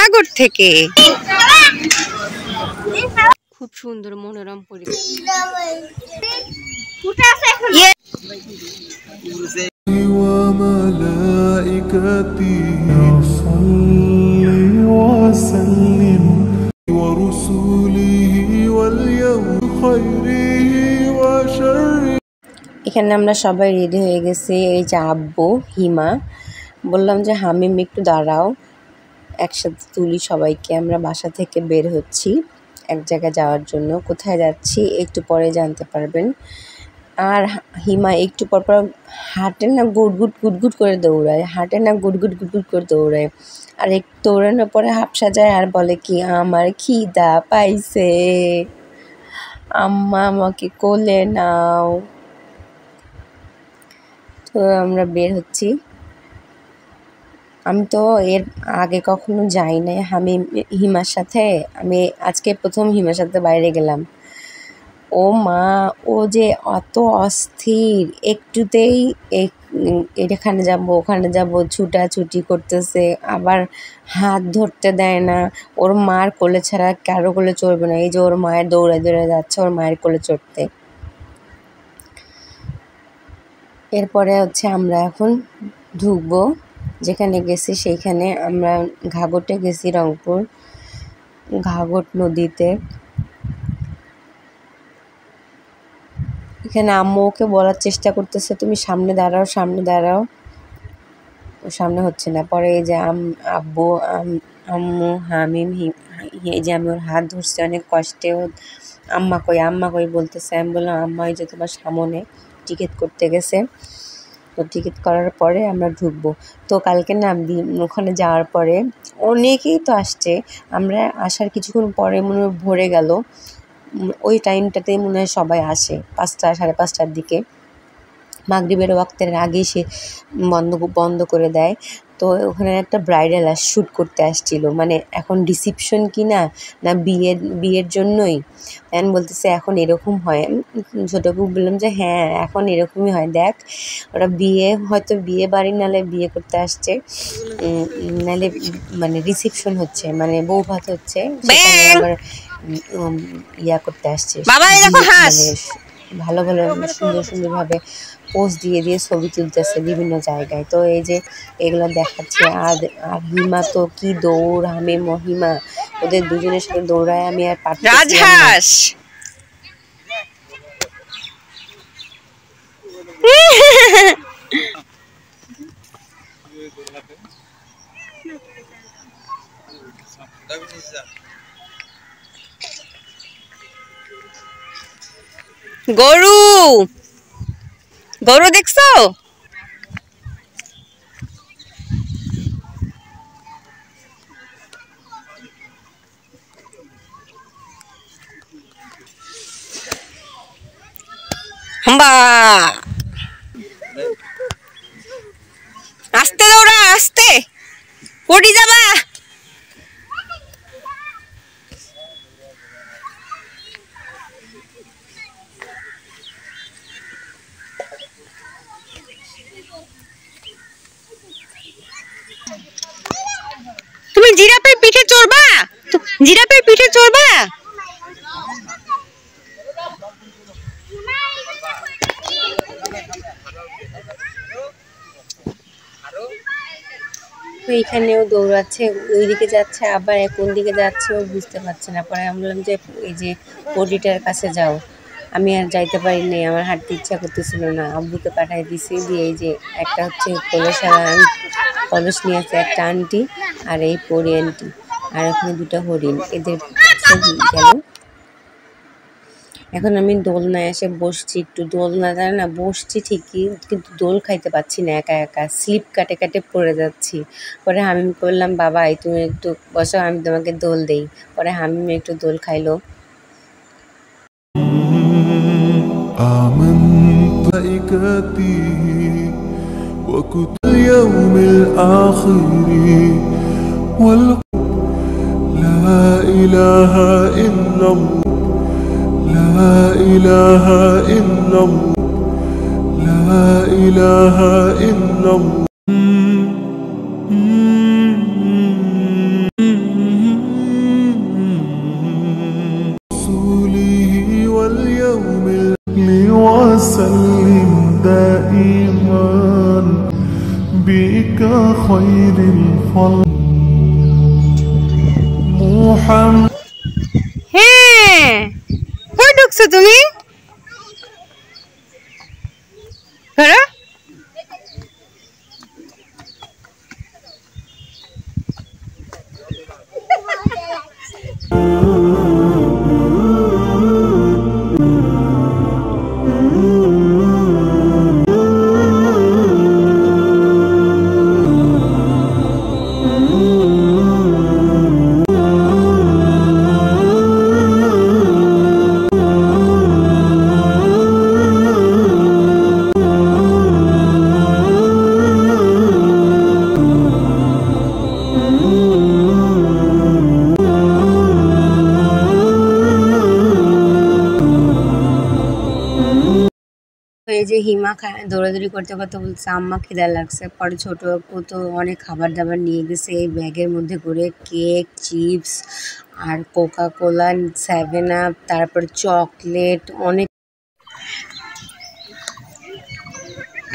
সাগর থেকে। খুব সুন্দর মনোরম পরিবেশ। এখানে আমরা সবাই রেডি হয়ে গেছি। এই যে আব্বু, হিমা, বললাম যে হামিম একটু দাঁড়াও, একসাথে তুলি সবাইকে। আমরা বাসা থেকে বের হচ্ছি এক জায়গায় যাওয়ার জন্য। কোথায় যাচ্ছি একটু পরে জানতে পারবেন। আর হিমা একটু পর পর হাঁটে না, গুটগুট গুটগুট করে দৌড়ায়, হাঁটে না, গুটগুট গুটগুট করে দৌড়ায়। আর একটু দৌড়ানোর পরে হাঁপসা যায় আর বলে কি, আমার খিদা পাইছে, আম্মা আমাকে কোলে নাও। তো আমরা বের হচ্ছি। আমি তো এর আগে কখনো যাই নাই হিমার সাথে। আমি আজকে প্রথম হিমার সাথে বাইরে গেলাম। ও মা, ও যে অত অস্থির, একটুতেই এখানে যাব ওখানে যাব ছুটাছুটি করতেছে, আবার হাত ধরতে দেয় না। ওর মার কোলে ছাড়া কারো কোলে চড়বে না। এই যে ওর মায়ের দৌড়ে দৌড়ে যাচ্ছে ওর মায়ের কোলে চড়তে। এরপরে হচ্ছে আমরা এখন ঢুকবো যেখানে গেছি সেইখানে। আমরা ঘাঘটে গেছি, রংপুর ঘাঘট নদীতে। এখানে আম্মু ওকে বলার চেষ্টা করতেছে, তুমি সামনে দাঁড়াও, সামনে দাঁড়াও। ও সামনে হচ্ছে না। পরে এই যে আব্বু, আম্মু, হামিম, এই যে আমি ওর হাত ধরছি অনেক কষ্টে। ও আম্মা কই, আম্মা কই বলতেছে। আমি বললাম আম্মা ওই যে তোমার সামনে টিকিট করতে গেছে। তো টিকিট করার পরে আমরা ঢুকবো। তো কালকে না ওখানে যাওয়ার পরে অনেকেই তো আসছে। আমরা আসার কিছুক্ষণ পরে মনে হয় ভরে গেল। ওই টাইমটাতেই মনে হয় সবাই আসে, 5টা 5:30টার দিকে। মাগরিবের ওয়াক্তের আগেই সে বন্ধ করে দেয়। তো ওখানে একটা ব্রাইডাল শ্যুট করতে আসছিল, মানে এখন রিসিপশন কি না বিয়ের জন্যই। আমি বলতেছে এখন এরকম হয়। ছোটকে বললাম যে হ্যাঁ এখন এরকমই হয়, দেখ ওরা হয়তো বিয়ে বাড়ি নালে বিয়ে করতে আসছে, নালে মানে রিসিপশন হচ্ছে, মানে বউ ভাত হচ্ছে, সেখানে আবার ইয়া করতে আসছে, মানে ভালো ভালো সুন্দর সুন্দরভাবে পোজ দিয়ে ছবি তুলতেছে বিভিন্ন জায়গায়। তো এই যে এগুলো দেখাচ্ছে। আর হিমা তো কি দৌড়, হিমা ওদের দুজনের সাথে দৌড়ায় আমি আর পারতেছিলাম না। গরু গরু দেখছো? হাম্বা, আস্তে দৌড়া, আস্তে, পড়ি যাবা। তুমি জিরাফের পিঠে চড়বা? জিরাফের পিঠে চড়বা? এইখানেও দৌড়াচ্ছে, ওইদিকে যাচ্ছে, আবার কোন দিকে যাচ্ছে ও বুঝতে পারছে না। পরে আমি বললাম যে এই যে পটিটার কাছে যাও। আমি আর যাইতে পারি নাই, আমার হাঁটতে ইচ্ছা করতেছিল না। আব্বুকে পাঠাই দিছি। দিয়ে এই যে একটা হচ্ছে কলস নিয়ে আছে একটা আন্টি, আর এই পরি আন্টি, আর ওখানে 2টা হরিণ, এদের গেল। এখন আমি দোলনায় এসে বসছি, একটু দোলনাটা না বসছি ঠিকই, কিন্তু দোল খাইতে পারছি না, একা একা স্লিপ কাটে কাটে পড়ে যাচ্ছি। পরে হামিম করলাম, বাবা তুমি একটু বসো, আমি তোমাকে দোল দেই। পরে হামিম একটু দোল খাইলো। لا إله إلا الله لا إله إلا الله إيمان بك خير الخلق محمد হ্যাঁ কই ঢুকছো তুমি ধরো এই যে হিমা দৌড়াদৌড়ি করতে করতে বলছে আম্মা খিদা লাগছে। পরে ছোট আপু তো অনেক খাবার দাবার নিয়ে গেছে এই ব্যাগের মধ্যে করে, কেক, চিপস আর কোকা কোলা, 7 আপ, তারপর চকলেট অনেক।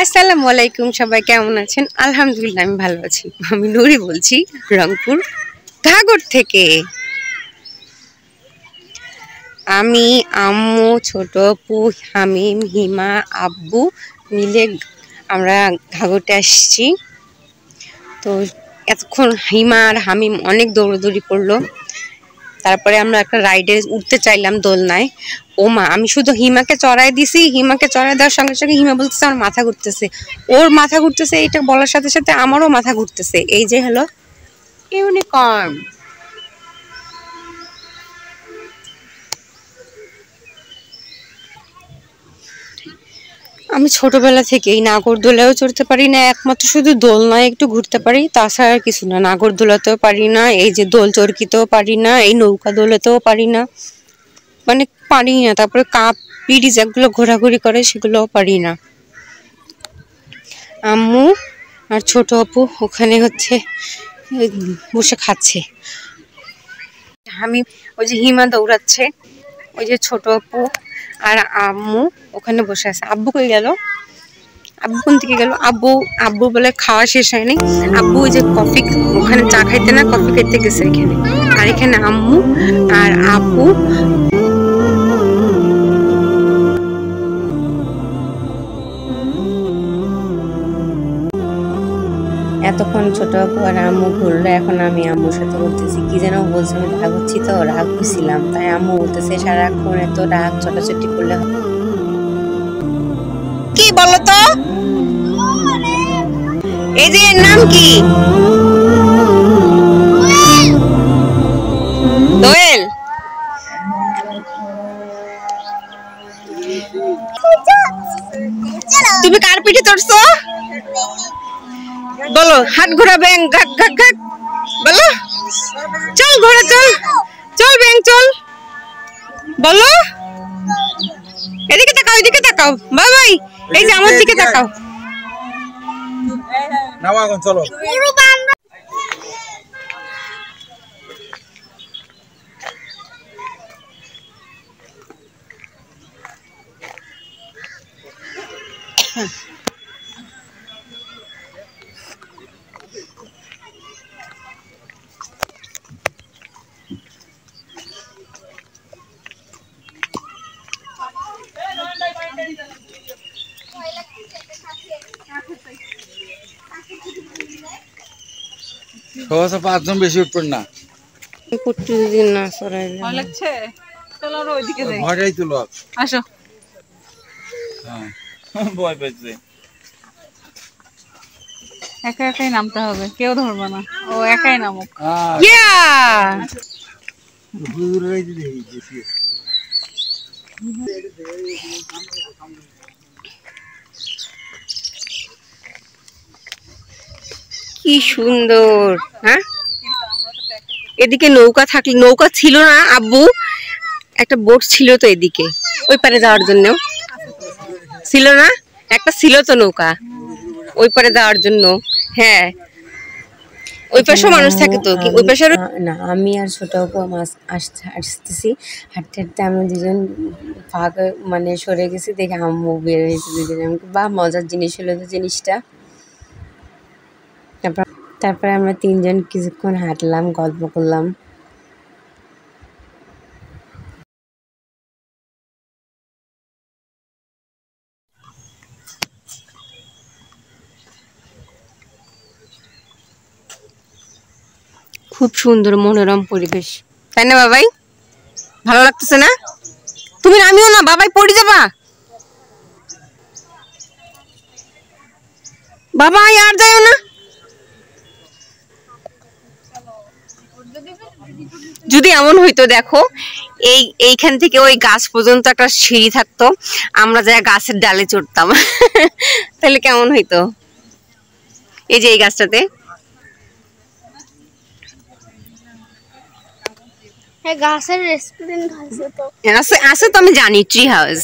আসসালামু আলাইকুম, সবাই কেমন আছেন? আলহামদুলিল্লাহ আমি ভালো আছি। আমি নুরি বলছি রংপুর ঘাগর থেকে। আমি, আম্মু, ছোট আপু, হামিম, হিমা, আব্বু মিলে আমরা ঘাগরতে আসছি। তো এতক্ষণ হিমা আর হামিম অনেক দৌড়াদৌড়ি করলো। তারপরে আমরা একটা রাইডে উঠতে চাইলাম দোলনায়। ও মা, আমি শুধু হিমাকে চড়াই দিছি। হিমাকে চড়াই দেওয়ার সঙ্গে সঙ্গে হিমা বলতেছে আমার মাথা ঘুরতেছে, ওর মাথা ঘুরতেছে। এটা বলার সাথে সাথে আমারও মাথা ঘুরতেছে। এই যে হলো ইউনিকর্ন। আমি ছোটবেলা থেকেই নাগরদোলাও চড়তে পারি না, একমাত্র শুধু দোলনায় একটু ঘুরতে পারি, তাছাড়া আর কিছু না। নাগরদোলাতেও পারি না, এই যে দোল চরকিতেও পারি না, এই নৌকা দোলাতেও পারি না, মানে পারি না। তারপরে কাপ পিড়ি যেগুলো ঘোরাঘুরি করে সেগুলোও পারি না। আম্মু আর ছোট আপু ওখানে হচ্ছে বসে খাচ্ছে। আমি ওই যে হিমা দৌড়াচ্ছে, ওই যে ছোট আপু আর আম্মু ওখানে বসে আছে। আব্বু কই গেল? আব্বু কোন দিকে গেল? আব্বু বলে খাওয়া শেষ হয়নি। আব্বু ওই যে কফি, ওখানে চা খাইতে না কফি খাইতে গেছে এখানে। আর এখানে আম্মু আর আব্বু। এতক্ষণ ছোট আপু আর আম্মু ঘুরলো, এখন আমি আম্মুর সাথে বলতেছি কি যেন বলছে, আমি রাগ হচ্ছি তো, রাগ হয়েছিলাম। তাই আম্মু বলতেছে সারাক্ষণ এত রাগ ছোটাছুটি করলে কি বলো তো? এই যে এর নাম কি? দোয়েল। তুমি কার পিঠে চড়ছো? বলো, হাত ঘোরা ব্যাং, ঘাক ঘাক ঘাক বলো। চল ঘোরা, চল চল ব্যাং চল বলো। এদিকে তাকাও, এদিকে তাকাও বাবাই, এই যে আমার দিকে তাকাও। নাও এখন চলো। সহসা 5 জন বেশি উঠবেন না। প্রতিদিন না সরাই ভয় লাগছে? চলো আমরা ওইদিকে যাই। ভয়টাই তো লোক। আসো। হ্যাঁ, ভয় পেয়েছে। একা একাই নামতে হবে, কেউ ধরবে না, ও একাই নামুক। ইয়া কি সুন্দর। হ্যাঁ, এদিকে নৌকা থাকলে, নৌকা ছিল না আব্বু, একটা বোট ছিল তো এদিকে ওই পারে যাওয়ার জন্য, ছিল না? একটা ছিল তো নৌকা ওই পারে যাওয়ার জন্য। হ্যাঁ, ওই পাশেও মানুষ থাকে তো কি ওই পাশে না আমি আর ছোট আপু আসতেছি হাঁটতে হাঁটতে আমরা দুজন ফাঁকা মানে সরে গেছি দেখে আম্মু বের হয়েছে দুজন বা মজার জিনিস হলো তো জিনিসটা তারপরে আমরা তিনজন কিছুক্ষণ হাঁটলাম গল্প করলাম খুব সুন্দর মনোরম পরিবেশ তাই না বাবাই ভালো লাগতেছে না তুমি নামিও না বাবাই পড়ে যাবা বাবাই আর যাও না যদি এমন হইতো দেখো এইখান থেকে ওই গাছ পর্যন্ত একটা সিঁড়ি থাকতো আমরা যা গাছের ডালে চড়তাম তাহলে কেমন হইতো এই যে এই গাছটাতে গাছের রেস্টুরেন্ট আছে তো আমি জানি ট্রি হাউস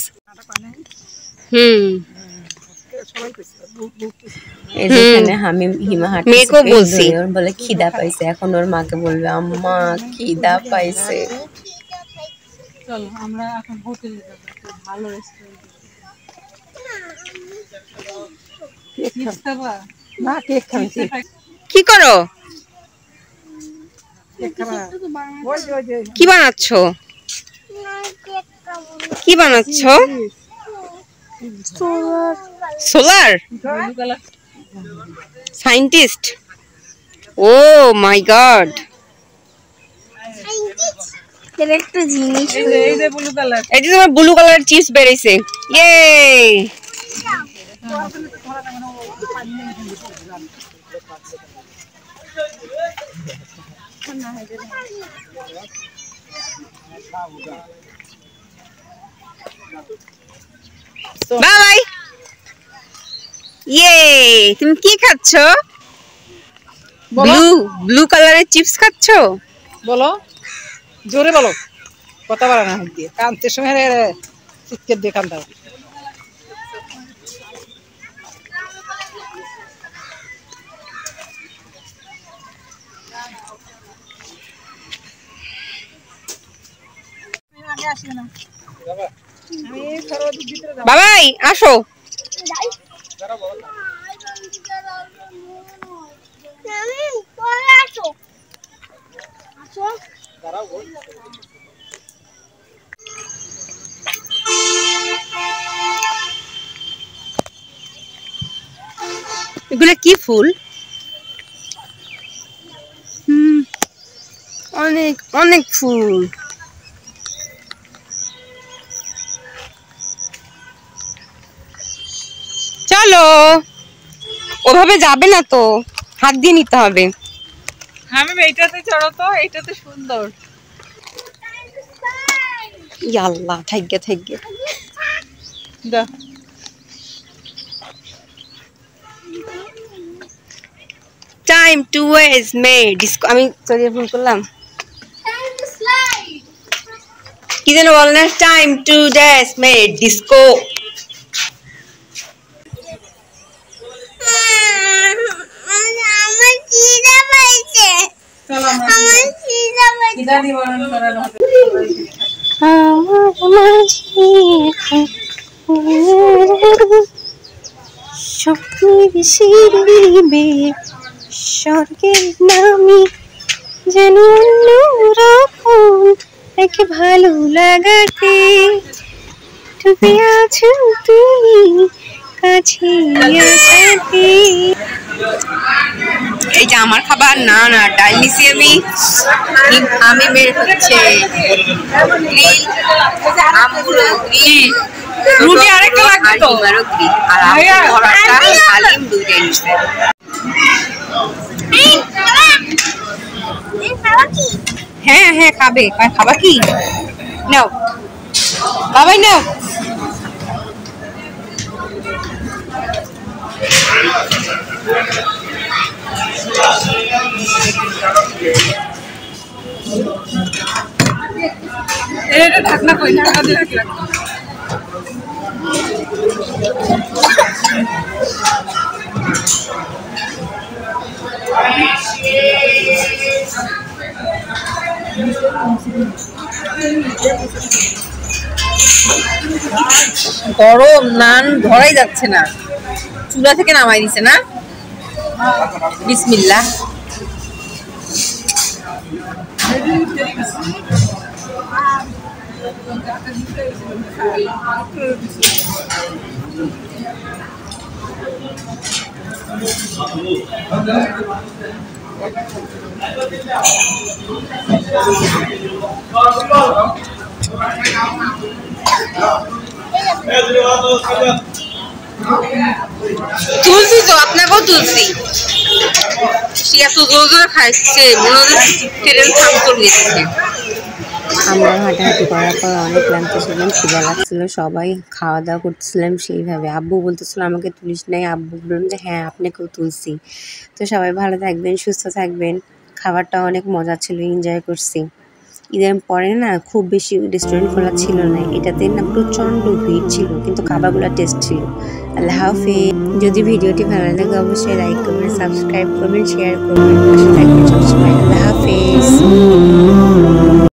মেয়েকেও বলছি ওর বলে খিদা পাইছে এখন ওর মাকে বলবে আম্মা খিদা পাইছে চলো আমরা এখন হোটেলে যাব একটা ভালো রেস্টুরেন্ট কি করো কি বানাচ্ছো কি বানাচ্ছো সোলার সায়েন্টিস্ট ও মাই গড একটা জিনিস এই যে ব্লু কালার এই যে তোমার ব্লু কালার চিপস বেরিয়েছে ইয়ে বাই ইয়ে তুমি কি খাচ্ছ ব্লু কালারের চিপস খাচ্ছ বলো জোরে বলো কথা বলা না দিয়ে কানতে সময় চিৎকার দিয়ে কানতে হবে বাবাই আসো এগুলো কি ফুল অনেক অনেক ফুল চলো ওভাবে যাবে না তো হাত দিয়ে নিতে হবে আমি এইটাতে চড়ো তো এইটাতে সুন্দর আল্লাহ থাইগে থাইগে the time to ways me disco আমি সরি ভুল করলাম কি যেন বল না time to dash me disco স্বপ্নের সিঁড়ি স্বর্গের নামি যেন অন্যরকম এক ভালো লাগাতে ডুবে আছো তুমি কাছে আসাতে এই যে আমার খাবার না না ডাল নিছি আমি বের হচ্ছে গ্রিল আমগুলো গ্রিল রুটি আরেকটা লাগবে তো আমারও গ্রিল আর আমার ভরাটা হালিম দুইটাই নিছে হ্যাঁ হ্যাঁ খাবে খাবা কি নাও বাবাই নাও এটা ঢাকনা কই ঢাকা দিয়ে রাখলাম গরম নান ধরাই যাচ্ছে না, চুলা থেকে নামাই দিছে না। বিসমিল্লাহ। তুলছি তো, আপনাকেও তুলছি। সে এত জোর জোরে খাইছে, মনে হচ্ছে ট্রেন থাম করে গেছে। আমরা হাঁটাহাঁটি করার পর অনেক ক্লান্ত ছিলাম, খিদা লাগছিল, সবাই খাওয়া দাওয়া করতেছিলাম সেইভাবে। আব্বু বলতেছিল আমাকে তুলিস নাই, আব্বু বললাম যে হ্যাঁ আপনাকেও তুলছি। তো সবাই ভালো থাকবেন, সুস্থ থাকবেন। খাবারটা অনেক মজা ছিল, এনজয় করছি। ঈদের পরে না খুব বেশি রেস্টুরেন্ট খোলা ছিল না, এটাতে না প্রচণ্ড ভিড় ছিল, কিন্তু খাবারগুলো টেস্ট ছিল। আল্লাহ হাফেজ। যদি ভিডিওটি ভালো লাগে অবশ্যই লাইক করবেন, সাবস্ক্রাইব করবেন, শেয়ার করবেন, পাশে থাকবেন সবসময়। আল্লাহ হাফেজ।